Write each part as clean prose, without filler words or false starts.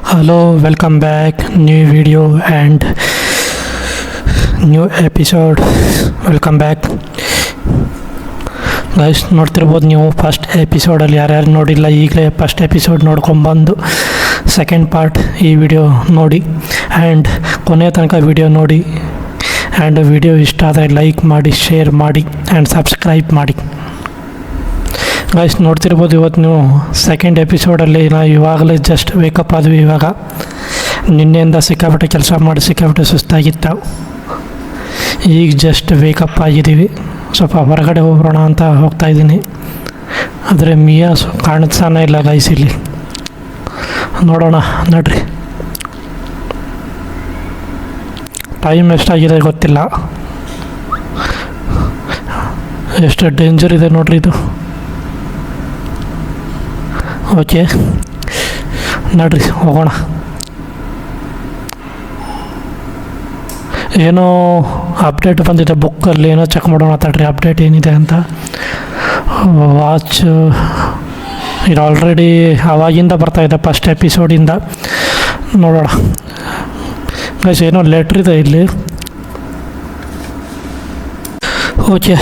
Hello, welcome back. New video and new episode. Welcome back guys. ನೋಡ್ತಿರ್ಬೋದು ನೀವು first ಎಪಿಸೋಡಲ್ಲಿ ಯಾರ್ಯಾರು ನೋಡಿಲ್ಲ ಈಗಲೇ ಫಸ್ಟ್ ಎಪಿಸೋಡ್ ನೋಡ್ಕೊಂಬಂದು ಸೆಕೆಂಡ್ ಪಾರ್ಟ್ ಈ ವಿಡಿಯೋ ನೋಡಿ ಆ್ಯಂಡ್ ಕೊನೆಯ ತನಕ ವಿಡಿಯೋ ನೋಡಿ ಆ್ಯಂಡ್ ವಿಡಿಯೋ ಇಷ್ಟ ಆದರೆ ಲೈಕ್ ಮಾಡಿ, ಶೇರ್ ಮಾಡಿ ಆ್ಯಂಡ್ ಸಬ್ಸ್ಕ್ರೈಬ್ ಮಾಡಿ. ಗೈಸ್ ನೋಡ್ತಿರ್ಬೋದು ಇವತ್ತು ನೀವು ಸೆಕೆಂಡ್ ಎಪಿಸೋಡಲ್ಲಿ ನಾವು ಇವಾಗಲೇ ಜಸ್ಟ್ ವೇಕಪ್ ಆದ್ವಿ. ಇವಾಗ ನಿನ್ನೆಯಿಂದ ಸಿಕ್ಕಾಪಟ್ಟೆ ಕೆಲಸ ಮಾಡಿ ಸಿಕ್ಕಾಪಟ್ಟೆ ಸುಸ್ತಾಗಿತ್ತು. ಈಗ ಜಸ್ಟ್ ವೇಕಪ್ ಆಗಿದ್ದೀವಿ. ಸ್ವಲ್ಪ ಹೊರಗಡೆ ಹೋಗೋಣ ಅಂತ ಹೋಗ್ತಾಯಿದ್ದೀನಿ. ಆದರೆ ಮಿಯಾ ಕಾಣಿಸ್ತಾನೆ ಇಲ್ಲ ಗೈಸ್. ಇಲ್ಲಿ ನೋಡೋಣ ನಡ್ರಿ. ಟೈಮ್ ಎಷ್ಟಾಗಿದೆ ಗೊತ್ತಿಲ್ಲ. ಎಷ್ಟು ಡೇಂಜರ್ ಇದೆ ನೋಡ್ರಿ ಇದು. ಓಕೆ ನಡ್ರಿ ಹೋಗೋಣ. ಏನೋ ಅಪ್ಡೇಟ್ ಬಂದಿದೆ ಬುಕ್ಕಲ್ಲಿ, ಏನೋ ಚೆಕ್ ಮಾಡೋಣ ತಡ್ರಿ ಅಪ್ಡೇಟ್ ಏನಿದೆ ಅಂತ. ವಾಚ್ ಇದು ಆಲ್ರೆಡಿ ಆವಾಗಿಂದ ಬರ್ತಾಯಿದೆ ಫಸ್ಟ್ ಎಪಿಸೋಡಿಂದ. ನೋಡೋಣ ಗೈಸ್, ಏನೋ ಲೆಟ್ರ್ ಇದೆ ಇಲ್ಲಿ. ಓಕೆ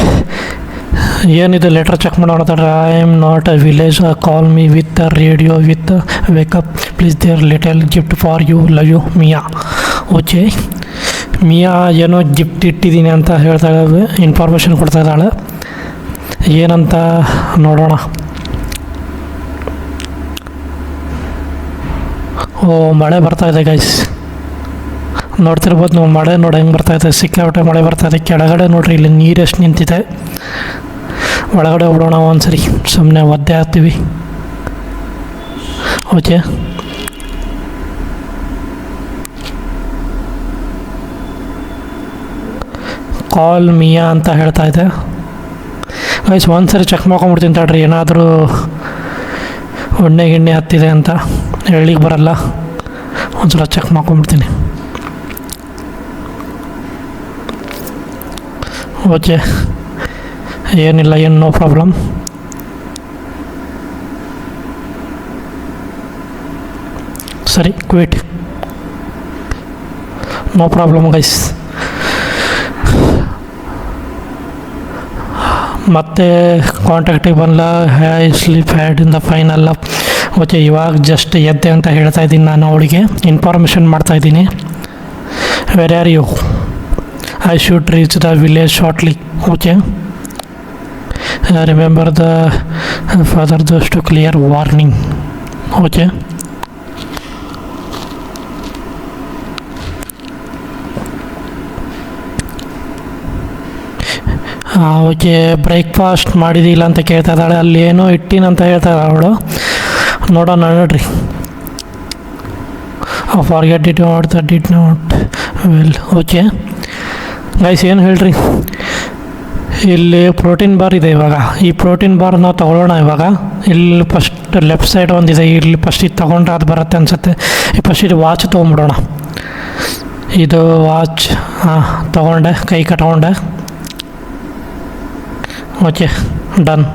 ಏನಿದೆ ಲೆಟ್ರ್ ಚೆಕ್ ಮಾಡೋಣ ತಡ್ರಿ. I am not a village, call me with a radio with wake up please there little gift for you, love you Mia. Okay Mia ಏನೋ ಗಿಫ್ಟ್ ಇಟ್ಟಿದ್ದೀನಿ ಅಂತ ಹೇಳ್ತಾ ಇದ್ದಾವೆ, ಇನ್ಫಾರ್ಮೇಷನ್ ಕೊಡ್ತಾ ಇದ್ದಾಳೆ. ಏನಂತ ನೋಡೋಣ. ಓ ಮಳೆ ಬರ್ತಾಯಿದೆ ಗೈಸ್. ನೋಡ್ತಿರ್ಬೋದು ನೀವು ಮಳೆ ನೋಡಿ ಹೆಂಗೆ ಬರ್ತಾಯಿದೆ. ಸಿಕ್ಕಾಪಟ್ಟೆ ಮಳೆ ಬರ್ತಾಯಿದೆ. ಕೆಳಗಡೆ ನೋಡ್ರಿ ಇಲ್ಲಿ ನೀರೆಷ್ಟು ನಿಂತಿದೆ. ಒಳಗಡೆ ಬಿಡೋಣ ಒಂದ್ಸರಿ, ಸುಮ್ಮನೆ ಒದ್ದೆ ಆಗ್ತೀವಿ. ಓಕೆ ಕಾಲ್ ಮಿಯಾ ಅಂತ ಹೇಳ್ತಾ ಇದೆ ಗೈಸ್. ಒಂದ್ಸರಿ ಚೆಕ್ ಮಾಡ್ಕೊಂಬಿಡ್ತೀನಿ ತಡ್ರಿ, ಏನಾದರೂ ಗಿಣ್ಣೆ ಹತ್ತಿದೆ ಅಂತ ಹೇಳಿಗೆ ಬರಲ್ಲ. ಒಂದ್ಸಲ ಚೆಕ್ ಮಾಡ್ಕೊಂಬಿಡ್ತೀನಿ. ಓಕೆ ಏನಿಲ್ಲ, ಏನು ನೋ ಪ್ರಾಬ್ಲಮ್. ಸರಿ ಕ್ವಿಟ್, ನೋ ಪ್ರಾಬ್ಲಮ್ ಗೈಸ್. ಮತ್ತೆ ಕಾಂಟ್ಯಾಕ್ಟಿಗೆ ಬಂದ I sleep had in the final. Okay ಇವಾಗ ಜಸ್ಟ್ ಎದ್ದೆ ಅಂತ ಹೇಳ್ತಾ ಇದ್ದೀನಿ ನಾನು. ಅವಳಿಗೆ ಇನ್ಫಾರ್ಮೇಷನ್ ಮಾಡ್ತಾಯಿದ್ದೀನಿ. Where are you? I should reach the village shortly. Okay remember the father those to clear warning. Okay okay breakfast ಮಾಡಿದಿಲ್ಲ ಅಂತ ಕೇಳ್ತಾ ಇದ್ದಾಳೆ. ಅಲ್ಲಿ ಏನೋ ಇಟ್ಟಿನಂತ ಹೇಳ್ತಾ ಇದ್ದಾಳೆ ಅವಳು. ನೋಡೋಣ ನೋಡ್ರಿ. Forget did not the did not well. Okay guys ಏನು ಹೇಳ್ರಿ, ಇಲ್ಲಿ ಪ್ರೋಟೀನ್ ಬಾರ್ ಇದೆ. ಇವಾಗ ಈ ಪ್ರೋಟೀನ್ ಬಾರ್ ನಾವು ತೊಗೊಳ್ಳೋಣ. ಇವಾಗ ಇಲ್ಲಿ ಫಸ್ಟ್ ಲೆಫ್ಟ್ ಸೈಡ್ ಒಂದಿದೆ, ಇಲ್ಲಿ ಫಸ್ಟ್ ಇದು ತೊಗೊಂಡ್ರೆ ಅದು ಬರುತ್ತೆ ಅನಿಸುತ್ತೆ. ಫಸ್ಟ್ ಇದು ವಾಚ್ ತೊಗೊಂಬಿಡೋಣ. ಇದು ವಾಚ್ ತೊಗೊಂಡೆ, ಕೈ ಕಟ್ಕೊಂಡೆ. Okay done.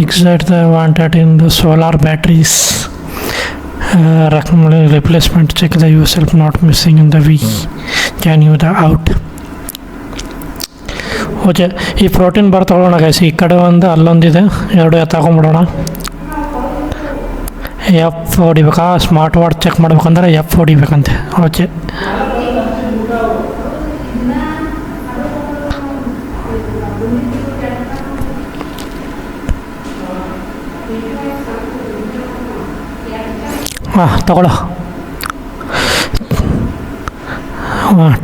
Exact the wanted in the solar batteries. Replacement check the you self not missing in the we can you the out. Okay ಈ ಪ್ರೋಟೀನ್ ಬಾರ್ ತೊಗೊಳ್ಳೋಣ ಗೈಸ್. ಈ ಕಡೆ ಒಂದು ಅಲ್ಲೊಂದಿದೆ, ಎರಡು ತಗೊಂಬಿಡೋಣ. ಎಫ್ ಹೊಡಿಬೇಕಾ? ಸ್ಮಾರ್ಟ್ ವಾಚ್ ಚೆಕ್ ಮಾಡ್ಬೇಕಂದ್ರೆ ಎಫ್ ಹೊಡಿಬೇಕಂತೆ. ಓಕೆ ತಗೊಳ್ಳೋ.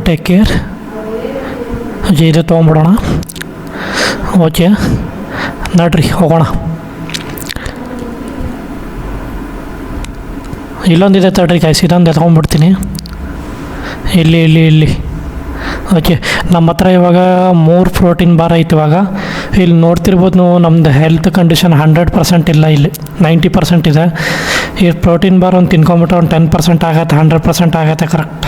Take care. ಇದು ತೊಗೊಂಬಿಡೋಣ. ಓಕೆ ನಡ್ರಿ ಹೋಗೋಣ. ಇಲ್ಲೊಂದಿದೆ ತಡ್ರಿ ಕಾಯ್ಸಿ, ಇದೊಂದು ಎತ್ಕೊಂಡ್ಬಿಡ್ತೀನಿ. ಇಲ್ಲಿ ಇಲ್ಲಿ ಇಲ್ಲಿ ಓಕೆ ನಮ್ಮ ಹತ್ರ ಇವಾಗ 3 ಪ್ರೋಟೀನ್ ಬಾರ್ ಐತೆ. ಇವಾಗ ಇಲ್ಲಿ ನೋಡ್ತಿರ್ಬೋದು ನೀವು, ನಮ್ಮದು ಹೆಲ್ತ್ ಕಂಡೀಷನ್ 100% ಇಲ್ಲ, ಇಲ್ಲಿ 90% ಇದೆ. ಈ ಪ್ರೋಟೀನ್ ಬಾರ್ ಒಂದು ತಿನ್ಕೊಂಬಿಟ್ರೆ ಒಂದು 10% ಆಗುತ್ತೆ, 100% ಆಗುತ್ತೆ ಕರೆಕ್ಟ್.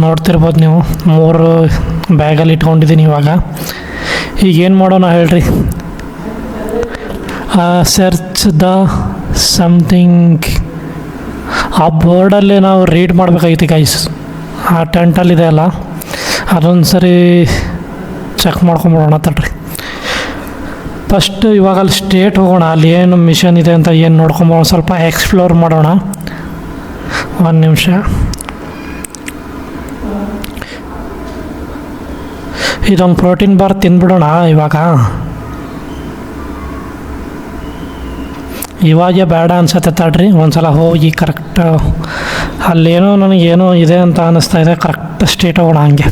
ನೋಡ್ತಿರ್ಬೋದು ನೀವು 3 ಬ್ಯಾಗಲ್ಲಿ ಇಟ್ಕೊಂಡಿದ್ದೀನಿ ಇವಾಗ. ಈಗ ಏನು ಮಾಡೋಣ ಹೇಳ್ರಿ? ಸರ್ಚ್ ದ ಸಮಥಿಂಗ್, ಆ ಬೋರ್ಡಲ್ಲಿ ನಾವು ರೀಡ್ ಮಾಡಬೇಕಾಗಿತ್ತು ಗೈಸ್. ಆ ಟೆಂಟಲ್ಲಿದೆ ಅಲ್ಲ, ಅದೊಂದು ಸರಿ ಚೆಕ್ ಮಾಡ್ಕೊಂಬಿಡೋಣ ತಡ್ರಿ. ಫಸ್ಟ್ ಇವಾಗ ಅಲ್ಲಿ ಸ್ಟೇಟ್ ಹೋಗೋಣ, ಅಲ್ಲಿ ಏನು ಮಿಷನ್ ಇದೆ ಅಂತ ಏನು ನೋಡ್ಕೊಂಬೋಣ, ಸ್ವಲ್ಪ ಎಕ್ಸ್ಪ್ಲೋರ್ ಮಾಡೋಣ. ಒಂದು ನಿಮಿಷ. ಇದೊಂದು ಪ್ರೋಟೀನ್ ಬಾರ್ ತಿಂದ್ಬಿಡೋಣ ಇವಾಗೇ ಬೇಡ ಅನ್ಸತ್ತೆ ತಡ್ರಿ. ಒಂದು ಸಲ ಹೋಗಿ ಕರೆಕ್ಟ್ ಅಲ್ಲೇನೋ ನನಗೇನೋ ಇದೆ ಅಂತ ಅನ್ನಿಸ್ತಾ ಇದೆ. ಕರೆಕ್ಟ್ ಸ್ಟೇಟ್ ಹೋಗೋಣ, ಹಂಗೆ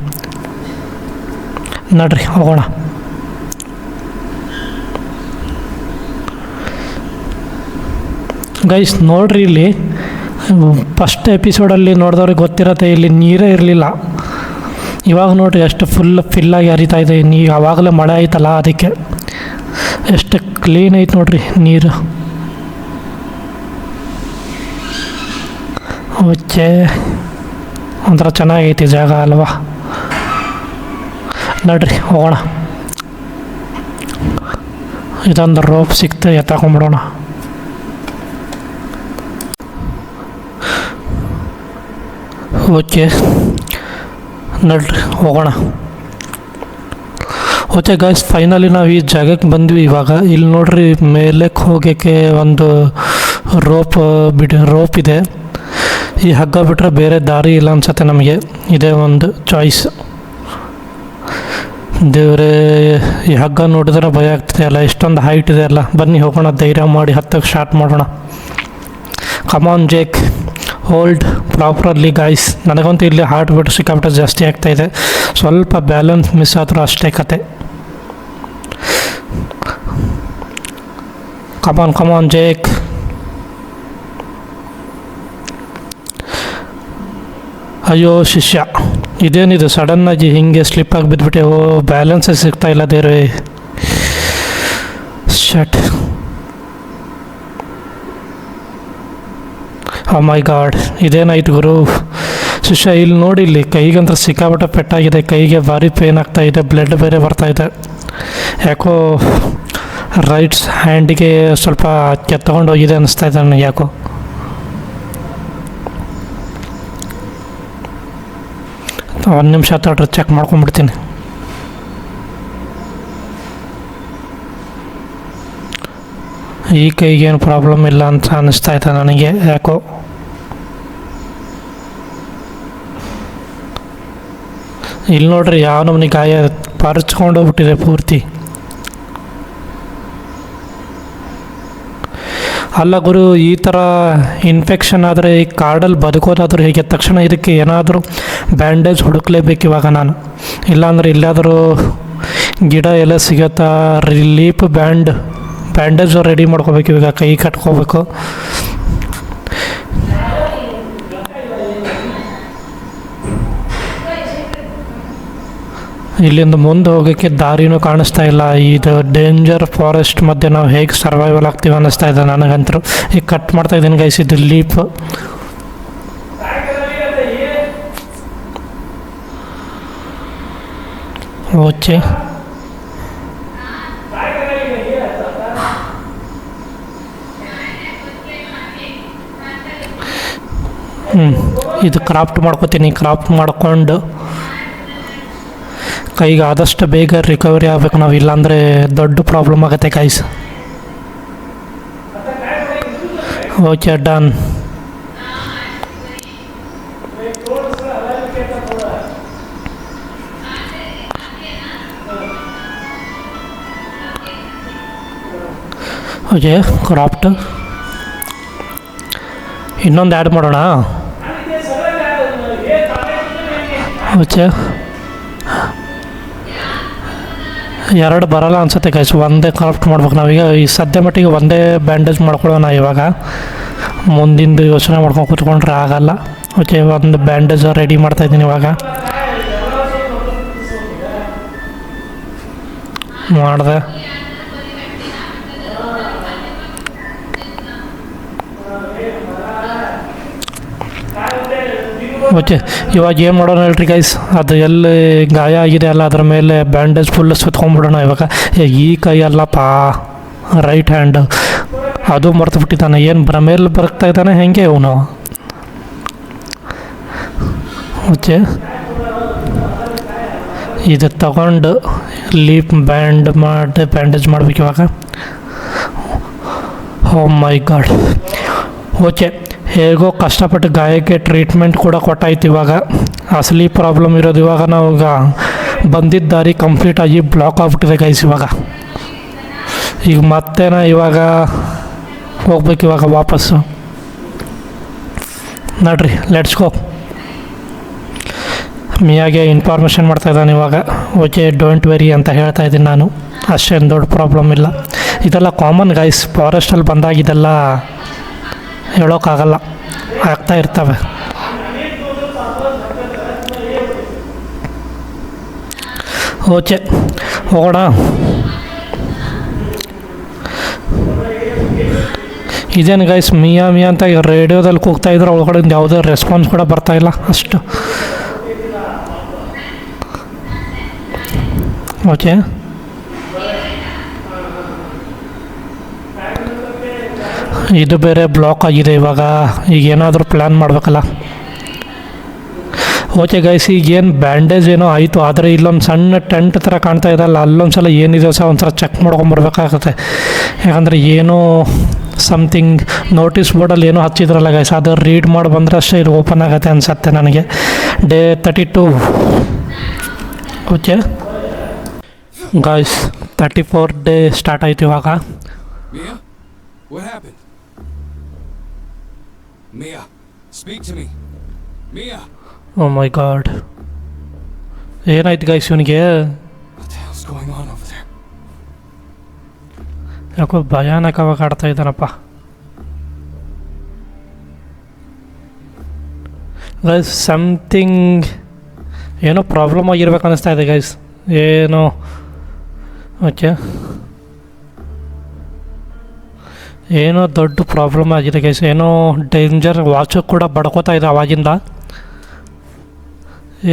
ನಡ್ರಿ ಹೋಗೋಣ. ಗೈಸ್ ನೋಡ್ರಿ, ಇಲ್ಲಿ ಫಸ್ಟ್ ಎಪಿಸೋಡಲ್ಲಿ ನೋಡಿದವ್ರಿಗೆ ಗೊತ್ತಿರತ್ತೆ, ಇಲ್ಲಿ ನೀರೇ ಇರಲಿಲ್ಲ. ಇವಾಗ ನೋಡ್ರಿ ಎಷ್ಟು ಫಿಲ್ಲಾಗಿ ಹರಿತಾ ಇದೆ ನೀರು. ಆವಾಗಲೇ ಮಳೆ ಆಯ್ತಲ್ಲ, ಅದಕ್ಕೆ ಎಷ್ಟು ಕ್ಲೀನ್ ಐತೆ ನೋಡ್ರಿ ನೀರು. ಓಕೆ, ಒಂಥರ ಚೆನ್ನಾಗೈತಿ ಜಾಗ ಅಲ್ವಾ? ನಡ್ರಿ ಹೋಗೋಣ. ಇದೊಂದು ರೋಪ್ ಸಿಕ್ತು, ಎತ್ತಾಕೊಂಬಿಡೋಣ. ಓಕೆ ನಡ್ರಿ ಹೋಗೋಣ. ಓಕೆ ಗೈಸ್, ಫೈನಲಿ ನಾವು ಈ ಜಾಗಕ್ಕೆ ಬಂದ್ವಿ ಇವಾಗ. ಇಲ್ಲಿ ನೋಡ್ರಿ, ಮೇಲಕ್ಕೆ ಹೋಗೋಕ್ಕೆ ಒಂದು ರೋಪ್ ಇದೆ. ಈ ಹಗ್ಗ ಬಿಟ್ಟರೆ ಬೇರೆ ದಾರಿ ಇಲ್ಲ ಅನ್ಸತ್ತೆ ನಮಗೆ. ಇದೇ ಒಂದು ಚಾಯ್ಸ್. ದೇವರೇ, ಈ ಹಗ್ಗ ನೋಡಿದ್ರೆ ಭಯ ಆಗ್ತಿದೆ ಅಲ್ಲ, ಎಷ್ಟೊಂದು ಹೈಟ್ ಇದೆ ಅಲ್ಲ. ಬನ್ನಿ ಹೋಗೋಣ, ಧೈರ್ಯ ಮಾಡಿ ಹತ್ತಕ್ಕೆ ಸ್ಟಾರ್ಟ್ ಮಾಡೋಣ. ಕಮಾನ್ ಜೇಕ್, ಹೋಲ್ಡ್ ಪ್ರಾಪರ್ಲಿ ಗೈಸ್. ನನಗಂತೂ ಇಲ್ಲಿ ಹಾರ್ಟ್ ಬೀಟ್ ಸಿಕ್ಕಾಬಿಟ್ಟು ಜಾಸ್ತಿ ಆಗ್ತಾಯಿದೆ. ಸ್ವಲ್ಪ ಬ್ಯಾಲೆನ್ಸ್ ಮಿಸ್ ಆದರೂ ಅಷ್ಟೇ ಕತೆ. ಕಮಾನ್ ಜೇಕ್. ಅಯ್ಯೋ ಶಿಷ್ಯ, ಇದೇನಿದು ಸಡನ್ನಾಗಿ ಹಿಂಗೆ ಸ್ಲಿಪ್ಪಾಗಿ ಬಿದ್ದುಬಿಟ್ಟೆ. ಬ್ಯಾಲೆನ್ಸೇ ಸಿಗ್ತಾ ಇಲ್ಲ ದೇವ್ರೇ. ಶಟ್, ಓ ಮೈ ಗಾಡ್, ಇದೇನಾಯ್ತು ಗುರು? ಶಿಷ್ಯ ಇಲ್ಲಿ ನೋಡಿ, ಇಲ್ಲಿ ಕೈಗಂತ ಸಿಕ್ಕಾಬಿಟ್ಟು ಪೆಟ್ಟಾಗಿದೆ. ಕೈಗೆ ಭಾರಿ ಪೇನ್ ಆಗ್ತಾ ಇದೆ, ಬ್ಲಡ್ ಬೇರೆ ಬರ್ತಾಯಿದೆ. ಯಾಕೋ ರೈಟ್ಸ್ ಹ್ಯಾಂಡಿಗೆ ಸ್ವಲ್ಪ ಕೆತ್ತಕೊಂಡು ಹೋಗಿದೆ ಅನ್ನಿಸ್ತಾ ಇದೆ ನನಗೆ ಯಾಕೋ. ಒಂದು ನಿಮಿಷ ತಡ್ರಿ, ಚೆಕ್ ಮಾಡ್ಕೊಂಡ್ಬಿಡ್ತೀನಿ. ಈ ಕೈಗೇನು ಪ್ರಾಬ್ಲಮ್ ಇಲ್ಲ ಅಂತ ಅನ್ನಿಸ್ತಾ ಇದೆ ನನಗೆ ಯಾಕೋ. ಇಲ್ಲಿ ನೋಡ್ರಿ, ಯಾವ ನಮ್ಮನೆ ಗಾಯ ಪರ್ಚ್ಕೊಂಡು ಹೋಗ್ಬಿಟ್ಟಿದೆ ಪೂರ್ತಿ. ಅಲ್ಲ ಗುರು, ಈ ಥರ ಇನ್ಫೆಕ್ಷನ್ ಆದರೆ ಈ ಕಾಡಲ್ಲಿ ಬದುಕೋದಾದರೂ ಹೇಗೆ? ತಕ್ಷಣ ಇದಕ್ಕೆ ಏನಾದರೂ ಬ್ಯಾಂಡೇಜ್ ಹುಡುಕ್ಲೇಬೇಕು ಇವಾಗ ನಾನು. ಇಲ್ಲಾಂದರೆ ಎಲ್ಲಾದರೂ ಗಿಡ ಎಲ್ಲ ಸಿಗುತ್ತಾ? ರಿಲೀಫ್ ಬ್ಯಾಂಡೇಜು ರೆಡಿ ಮಾಡ್ಕೋಬೇಕು ಇವಾಗ, ಕೈ ಕಟ್ಕೋಬೇಕು. ಇಲ್ಲಿಂದ ಮುಂದೆ ಹೋಗೋಕ್ಕೆ ದಾರಿನೂ ಕಾಣಿಸ್ತಾ ಇಲ್ಲ. ಇದು ಡೇಂಜರ್ ಫಾರೆಸ್ಟ್ ಮಧ್ಯೆ ನಾವು ಹೇಗೆ ಸರ್ವೈವಲ್ ಆಗ್ತೀವಿ ಅನ್ನಿಸ್ತಾ ಇದೆ ನನಗಂತರೂ. ಈಗ ಕಟ್ ಮಾಡ್ತಾ ಇದ್ದೀನಿ ಗೈಸ್, ಇದು ಲೀಪ್. ಓಕೆ, ಇದು ಕ್ರಾಫ್ಟ್ ಮಾಡ್ಕೋತೀನಿ. ಕ್ರಾಫ್ಟ್ ಮಾಡ್ಕೊಂಡು ಕೈಗೆ ಆದಷ್ಟು ಬೇಗ ರಿಕವರಿ ಆಗಬೇಕು ನಾವು, ಇಲ್ಲಾಂದರೆ ದೊಡ್ಡ ಪ್ರಾಬ್ಲಮ್ ಆಗುತ್ತೆ guys. Okay done. Okay, craft ಇನ್ನೊಂದು ಆ್ಯಡ್ ಮಾಡೋಣ. ಓಕೆ, 2 ಬರೋಲ್ಲ ಅನ್ಸುತ್ತೆ ಗೈಸ್, ಒಂದೇ ಕ್ರಾಫ್ಟ್ ಮಾಡ್ಬೇಕು ನಾವೀಗ. ಈ ಸದ್ಯ ಮಟ್ಟಿಗೆ ಒಂದೇ ಬ್ಯಾಂಡೇಜ್ ಮಾಡ್ಕೊಳ್ಳೋಣ ಇವಾಗ. ಮುಂದಿಂದು ಯೋಚನೆ ಮಾಡ್ಕೊಂಡು ಕೂತ್ಕೊಂಡ್ರೆ ಆಗಲ್ಲ. ಓಕೆ, ಒಂದು ಬ್ಯಾಂಡೇಜ್ ರೆಡಿ ಮಾಡ್ತಾಯಿದ್ದೀನಿ ಇವಾಗ. ಮಾಡಿದೆ. ಓಕೆ, ಇವಾಗ ಏನು ಮಾಡೋಣ ಹೇಳ್ರಿ ಗೈಸ್, ಅದು ಎಲ್ಲಿ ಗಾಯ ಆಗಿದೆ ಅಲ್ಲ ಅದ್ರ ಮೇಲೆ ಬ್ಯಾಂಡೇಜ್ ಫುಲ್ ಸುತ್ಕೊಂಡ್ಬಿಡೋಣ. ಇವಾಗ ಈ ಕೈ ಅಲ್ಲಪ್ಪ, ರೈಟ್ ಹ್ಯಾಂಡ್, ಅದು ಮರ್ತು ಬಿಟ್ಟಿದ್ದಾನೆ. ಏನು ಮೇಲೆ ಬರ್ತಾ ಇದ್ದಾನೆ ಹೆಂಗೆ ಇವನು? ಓಕೆ, ಇದು ತಗೊಂಡು ಲೀಪ್ ಬ್ಯಾಂಡೇಜ್ ಮಾಡ್ಬೇಕು ಇವಾಗ. ಓ ಮೈ ಗಾಡ್. ಓಕೆ, ಹೇಗೋ ಕಷ್ಟಪಟ್ಟು ಗಾಯಕ್ಕೆ ಟ್ರೀಟ್ಮೆಂಟ್ ಕೂಡ ಕೊಟ್ಟಾಯ್ತು. ಇವಾಗ ಅಸಲಿ ಪ್ರಾಬ್ಲಮ್ ಇರೋದು ಇವಾಗ ನಾವಾಗ ಬಂದಿದ್ದ ದಾರಿ ಕಂಪ್ಲೀಟಾಗಿ ಬ್ಲಾಕ್ ಆಗಿಬಿಟ್ಟಿದೆ ಗೈಸ್. ಈಗ ಮತ್ತೇನ ಇವಾಗ ಹೋಗ್ಬೇಕು ಇವಾಗ ವಾಪಸ್ಸು. ನೋಡ್ರಿ, ಲೆಟ್ಸ್ ಗೋ. ಮಿಯಾಗೆ ಇನ್ಫಾರ್ಮೇಷನ್ ಮಾಡ್ತಾಯಿದ್ದಾನೆ ಇವಾಗ. ಓಕೆ, ಡೋಂಟ್ ವೆರಿ ಅಂತ ಹೇಳ್ತಾ ಇದ್ದೀನಿ ನಾನು. ಅಷ್ಟೇನು ದೊಡ್ಡ ಪ್ರಾಬ್ಲಮ್ ಇಲ್ಲ. ಇದೆಲ್ಲ ಕಾಮನ್ ಗೈಸ್, ಫಾರೆಸ್ಟಲ್ಲಿ ಬಂದಾಗ ಇದೆಲ್ಲ ಹೇಳೋಕ್ಕಾಗಲ್ಲ, ಆಗ್ತಾ ಇರ್ತವೆ. ಓಕೆ, ಹೋಗೋಣ. ಇದೇನು ಗೈಸ್ ಮಿಯಾ ಅಂತ ರೇಡಿಯೋದಲ್ಲಿ ಕೂಗ್ತಾ ಇದ್ರೆ ಒಳಗಡೆಯಿಂದ ಯಾವುದೇ ರೆಸ್ಪಾನ್ಸ್ ಕೂಡ ಬರ್ತಾಯಿಲ್ಲ ಅಷ್ಟು. ಓಕೆ, ಇದು ಬೇರೆ ಬ್ಲಾಕ್ ಆಗಿದೆ ಇವಾಗ. ಈಗ ಏನಾದರೂ ಪ್ಲ್ಯಾನ್ ಮಾಡಬೇಕಲ್ಲ. ಓಕೆ ಗೈಸ್, ಈಗೇನು ಬ್ಯಾಂಡೇಜ್ ಏನೋ ಆಯಿತು, ಆದರೆ ಇಲ್ಲೊಂದು ಸಣ್ಣ ಟೆಂಟ್ ಥರ ಕಾಣ್ತಾ ಇದಲ್ಲ, ಅಲ್ಲೊಂದು ಸಲ ಏನಿದೆ ಸಹ ಒಂದು ಸಲ ಚೆಕ್ ಮಾಡ್ಕೊಂಬರ್ಬೇಕಾಗತ್ತೆ. ಯಾಕಂದರೆ ಏನೋ ಸಮಥಿಂಗ್ ನೋಟಿಸ್ ಬೋರ್ಡಲ್ಲಿ ಏನೋ ಹಚ್ಚಿದ್ರಲ್ಲ ಗೈಸ್, ಅದು ರೀಡ್ ಮಾಡಿ ಬಂದರೆ ಅಷ್ಟೇ ಇದು ಓಪನ್ ಆಗುತ್ತೆ ಅನಿಸತ್ತೆ ನನಗೆ. Day 32. Okay guys, 34th day start ಆಯ್ತು ಇವಾಗ. Mia, what happened? Mia, speak to me. Mia. Oh my god, ಏನಾಯ್ತು ಗೈಸ್ ಇವನಿಗೆ? What the hell's going on over there? ಯಾಕೋ ಭಯಾನಕವಾಗಿ ಆಡ್ತಾ ಇದ್ದಾನಪ್ಪ ಗೈಸ್. ಸಮಥಿಂಗ್ ಏನೋ ಪ್ರಾಬ್ಲಮ್ ಆಗಿರ್ಬೇಕು ಅನ್ನಿಸ್ತಾ ಇದೆ ಗೈಸ್, ಏನೋ. ಓಕೆ, ಏನೋ ದೊಡ್ಡ ಪ್ರಾಬ್ಲಮ್ ಆಗಿದೆ ಗೈಸ್, ಏನೋ ಡೇಂಜರ್. ವಾಚು ಕೂಡ ಬಡ್ಕೋತಾ ಇದೆ ಅವಾಗಿಂದ.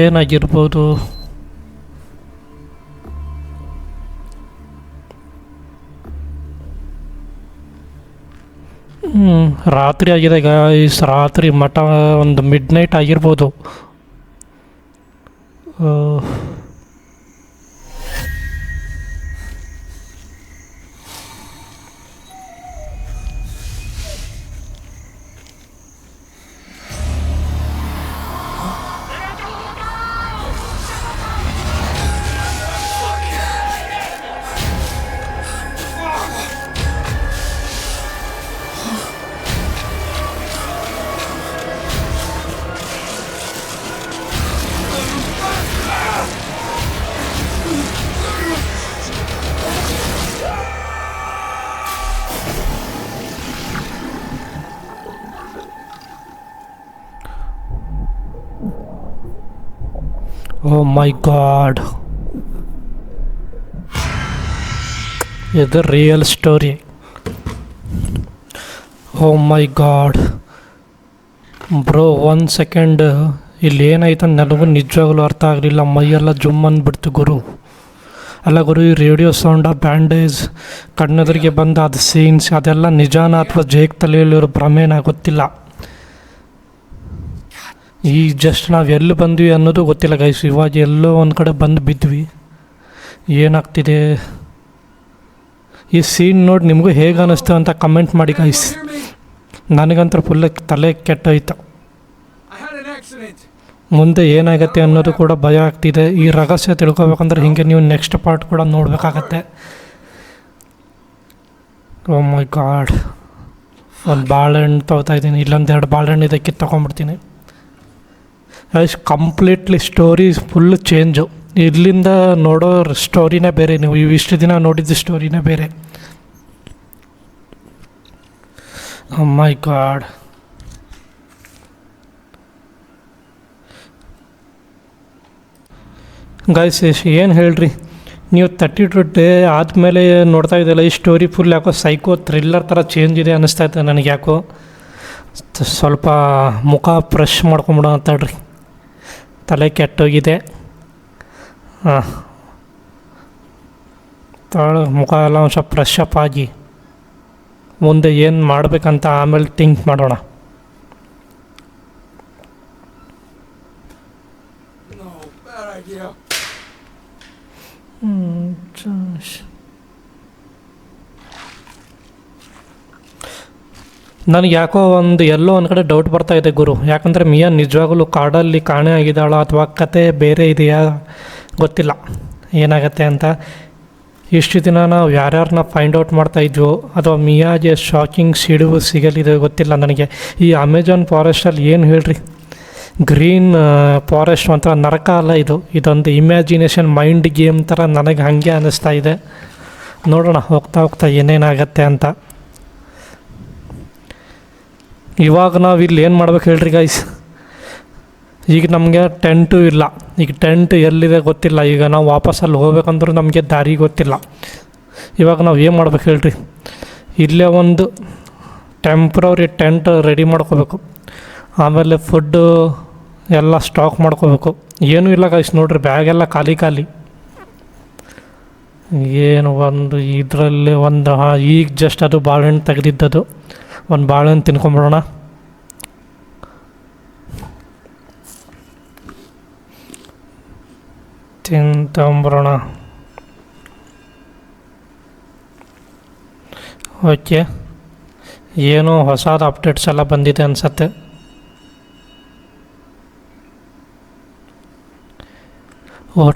ಏನಾಗಿರ್ಬೋದು? ರಾತ್ರಿ ಆಗಿದೆ ಗೈಸ್, ರಾತ್ರಿ ಮಠ ಒಂದು ಮಿಡ್ ನೈಟ್ ಆಗಿರ್ಬೋದು. Oh my god, ಇದು real story. O my god bro, 1 second ಇಲ್ಲಿ ಏನಾಯ್ತು ನನಗೂ ನಿಜವಾಗ್ಲೂ ಅರ್ಥ ಆಗಲಿಲ್ಲ. ಮೈಯೆಲ್ಲ ಜುಮ್ ಅಂದ್ಬಿಡ್ತು ಗುರು. ಅಲ್ಲ ಗುರು, ಈ ರೇಡಿಯೋ ಸೌಂಡ, ಬ್ಯಾಂಡೇಜ್, ಕಣ್ಣೆದುರಿಗೆ ಬಂದ ಅದು ಸೀನ್ಸ್, ಅದೆಲ್ಲ ನಿಜಾನ ಅಥವಾ ಜೇಕ್ ತಲೆಯಲ್ಲಿರೋ ಭ್ರಮೇನ ಗೊತ್ತಿಲ್ಲ. ಈ ಜಸ್ಟ್ ನಾವು ಎಲ್ಲಿ ಬಂದ್ವಿ ಅನ್ನೋದು ಗೊತ್ತಿಲ್ಲ ಗೈಸ್. ಇವಾಗ ಎಲ್ಲೋ ಒಂದು ಕಡೆ ಬಂದು ಬಿದ್ವಿ. ಏನಾಗ್ತಿದೆ ಈ ಸೀನ್ ನೋಡಿ ನಿಮಗೂ ಹೇಗೆ ಅನ್ನಿಸ್ತು ಅಂತ ಕಮೆಂಟ್ ಮಾಡಿ ಗೈಸ್. ನನಗಂತೂ ಫುಲ್ ತಲೆ ಕೆಟ್ಟೋಯ್ತು. ಮುಂದೆ ಏನಾಗತ್ತೆ ಅನ್ನೋದು ಕೂಡ ಭಯ ಆಗ್ತಿದೆ. ಈ ರಹಸ್ಯ ತಿಳ್ಕೊಬೇಕಂದ್ರೆ ಹಿಂಗೆ ನೀವು ನೆಕ್ಸ್ಟ್ ಪಾರ್ಟ್ ಕೂಡ ನೋಡಬೇಕಾಗತ್ತೆ. ಓ ಮೈ ಗಾಡ್, ಒಂದು ಬಾಳೆಹಣ್ಣು ತೊಗೊತಾ ಇದ್ದೀನಿ, ಇಲ್ಲೊಂದು 2 ಬಾಳೆಹಣ್ಣು ಇದೆ, ಕಿತ್ತೊಗೊಂಡ್ಬಿಡ್ತೀನಿ. Completely story full change. ಇಲ್ಲಿಂದ ನೋಡೋ ಸ್ಟೋರಿನೇ ಬೇರೆ, ನೀವು ಇಷ್ಟು ದಿನ ನೋಡಿದ್ದು ಸ್ಟೋರಿನೇ ಬೇರೆ. ಓ ಮೈ ಗಾಡ್. ಗೈಸ್ ಏನು ಹೇಳ್ರಿ ನೀವು, 32 ಡೇ ಆದಮೇಲೆ ನೋಡ್ತಾ ಇದ್ದಲ್ಲ, ಈ ಸ್ಟೋರಿ ಫುಲ್ ಯಾಕೋ ಸೈಕೋ ಥ್ರಿಲ್ಲರ್ ಥರ ಚೇಂಜ್ ಇದೆ ಅನ್ನಿಸ್ತಾ ಇತ್ತು ನನಗೆ. ಯಾಕೋ ಸ್ವಲ್ಪ ಮುಖ ಫ್ರೆಶ್ ಮಾಡ್ಕೊಂಬಿಡೋ ಅಂತೇಳ್ರಿ. ತಲೆ ಕೆಟ್ಟೋಗಿದೆ. ಹಾಂ, ಮುಖ ಎಲ್ಲ ಒಂದು ಸ್ವಲ್ಪ ಫ್ರೆಶ್ ಅಪ್ ಆಗಿ ಮುಂದೆ ಏನು ಮಾಡಬೇಕಂತ ಆಮೇಲೆ ಥಿಂಕ್ ಮಾಡೋಣ. No, bad idea. ನನಗೆ ಯಾಕೋ ಎಲ್ಲೋ ಒಂದು ಕಡೆ ಡೌಟ್ ಬರ್ತಾಯಿದೆ ಗುರು. ಯಾಕಂದರೆ ಮಿಯಾ ನಿಜವಾಗಲೂ ಕಾಡಲ್ಲಿ ಕಾಣೆ ಆಗಿದ್ದಾಳ ಅಥವಾ ಕತೆ ಬೇರೆ ಇದೆಯಾ ಗೊತ್ತಿಲ್ಲ ಏನಾಗತ್ತೆ ಅಂತ. ಇಷ್ಟು ದಿನ ನಾವು ಯಾರ್ಯಾರನ್ನ ಫೈಂಡ್ ಔಟ್ ಮಾಡ್ತಾಯಿದ್ವೋ ಅಥವಾ ಮಿಯಾಗೆ ಶಾಕಿಂಗ್ ಸಿಗಲಿದೆ ಗೊತ್ತಿಲ್ಲ ನನಗೆ. ಈ ಅಮೆಜಾನ್ ಫಾರೆಸ್ಟಲ್ಲಿ ಏನು ಹೇಳ್ರಿ, ಗ್ರೀನ್ ಫಾರೆಸ್ಟ್ ಒಂಥರ ನರಕ ಅಲ್ಲ ಇದು, ಇದೊಂದು ಇಮ್ಯಾಜಿನೇಷನ್ ಮೈಂಡ್ ಗೇಮ್ ಥರ ನನಗೆ ಹಾಗೆ ಅನ್ನಿಸ್ತಾ ಇದೆ. ನೋಡೋಣ ಹೋಗ್ತಾ ಹೋಗ್ತಾ ಏನೇನಾಗತ್ತೆ ಅಂತ. ಇವಾಗ ನಾವು ಇಲ್ಲಿ ಏನು ಮಾಡ್ಬೇಕು ಹೇಳ್ರಿ ಗೈಸ್. ಈಗ ನಮಗೆ ಟೆಂಟು ಇಲ್ಲ, ಈಗ ಟೆಂಟ್ ಎಲ್ಲಿದೆ ಗೊತ್ತಿಲ್ಲ. ಈಗ ನಾವು ವಾಪಸ್ಸಲ್ಲಿ ಹೋಗ್ಬೇಕಂದ್ರೂ ನಮಗೆ ದಾರಿ ಗೊತ್ತಿಲ್ಲ. ಇವಾಗ ನಾವು ಏನು ಮಾಡ್ಬೇಕು ಹೇಳ್ರಿ, ಇಲ್ಲೇ ಒಂದು ಟೆಂಪ್ರರಿ ಟೆಂಟ್ ರೆಡಿ ಮಾಡ್ಕೋಬೇಕು. ಆಮೇಲೆ ಫುಡ್ಡು ಎಲ್ಲ ಸ್ಟಾಕ್ ಮಾಡ್ಕೋಬೇಕು. ಏನೂ ಇಲ್ಲ ಗೈಸ್, ನೋಡ್ರಿ ಬ್ಯಾಗೆಲ್ಲ ಖಾಲಿ ಖಾಲಿ. ಏನು ಒಂದು ಇದರಲ್ಲಿ ಒಂದು ಈಗ ಜಸ್ಟ್ ಅದು ಬಾಳೆಹಣ್ಣು ತೆಗೆದಿದ್ದದು, ಒಂದು ಬಾಳೆಹಣ್ಣು ತಿನ್ಕೊಂಬಿಡೋಣ. ತಿಂತಂಬರೋಣ. ಓಕೆ, ಏನೋ ಹೊಸದು ಅಪ್ಡೇಟ್ಸ್ ಎಲ್ಲ ಬಂದಿದೆ ಅನಿಸತ್ತೆ.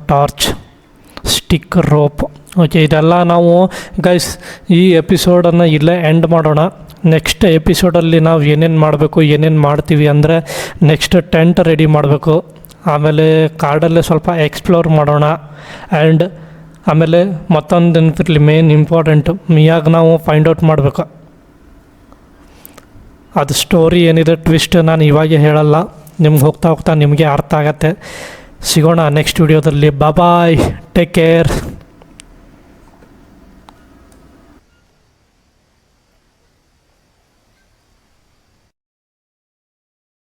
Torch, stick, rope. ಓಕೆ, ಇದೆಲ್ಲ ನಾವು ಗೈಸ್ ಈ ಎಪಿಸೋಡನ್ನು ಇಲ್ಲೇ ಎಂಡ್ ಮಾಡೋಣ. ನೆಕ್ಸ್ಟ್ ಎಪಿಸೋಡಲ್ಲಿ ನಾವು ಏನೇನು ಮಾಡಬೇಕು, ಏನೇನು ಮಾಡ್ತೀವಿ ಅಂದರೆ ನೆಕ್ಸ್ಟ್ ಟೆಂಟ್ ರೆಡಿ ಮಾಡಬೇಕು. ಆಮೇಲೆ ಕಾಡಲ್ಲೇ ಸ್ವಲ್ಪ ಎಕ್ಸ್ಪ್ಲೋರ್ ಮಾಡೋಣ. ಆ್ಯಂಡ್ ಆಮೇಲೆ ಮತ್ತೊಂದು ನೆನಪಿರಲಿ, ಮೇನ್ ಇಂಪಾರ್ಟೆಂಟು, ಮಿಯಾಗ ನಾವು ಫೈಂಡ್ ಔಟ್ ಮಾಡಬೇಕು. ಅದು ಸ್ಟೋರಿ ಏನಿದೆ ಟ್ವಿಸ್ಟ್ ನಾನು ಇವಾಗೇ ಹೇಳಲ್ಲ, ನಿಮ್ಗೆ ಹೋಗ್ತಾ ಹೋಗ್ತಾ ನಿಮಗೆ ಅರ್ಥ ಆಗತ್ತೆ. ಸಿಗೋಣ ನೆಕ್ಸ್ಟ್ ವಿಡಿಯೋದಲ್ಲಿ. ಬಾಯ್, ಟೇಕ್ ಕೇರ್.